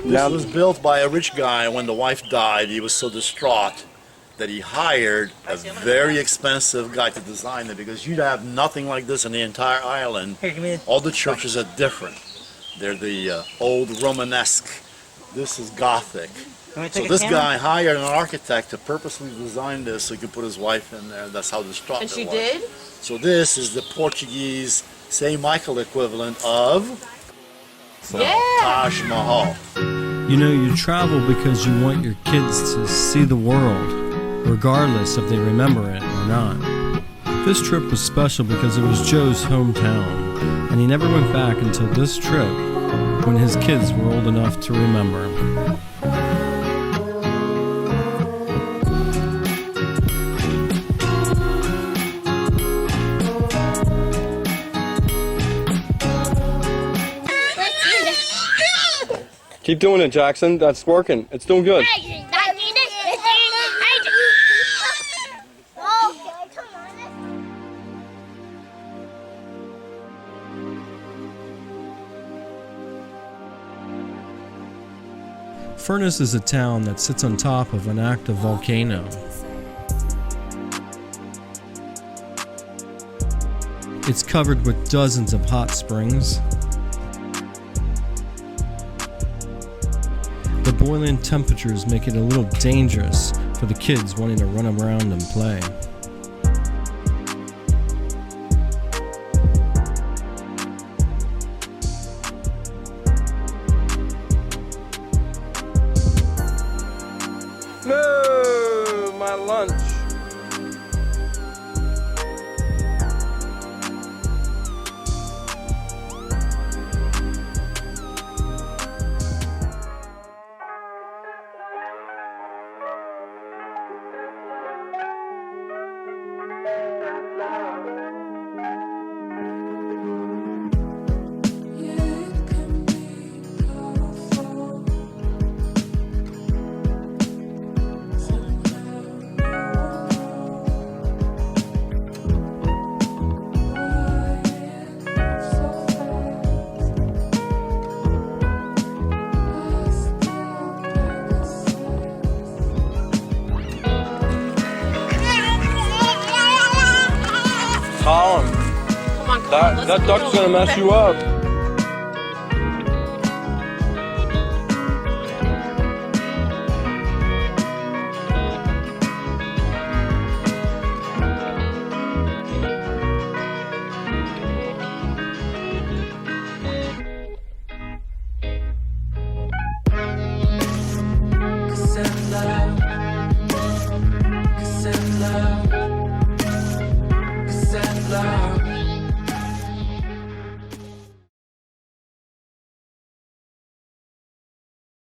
This was built by a rich guy. When the wife died, he was so distraught that he hired a very expensive guy to design it, because you'd have nothing like this in the entire island. All the churches are different. They're the old Romanesque. This is Gothic. So this guy hired an architect to purposely design this so he could put his wife in there. That's how distraught it was. And she did? So this is the Portuguese St. Michael equivalent of Taj Mahal. You know, you travel because you want your kids to see the world, regardless if they remember it or not. This trip was special because it was Joe's hometown, and he never went back until this trip, when his kids were old enough to remember. Keep doing it, Jackson. That's working. It's doing good. Furnas is a town that sits on top of an active volcano. It's covered with dozens of hot springs. The boiling temperatures make it a little dangerous for the kids wanting to run around and play. No, my lunch. Colin, that duck's gonna mess you up. Send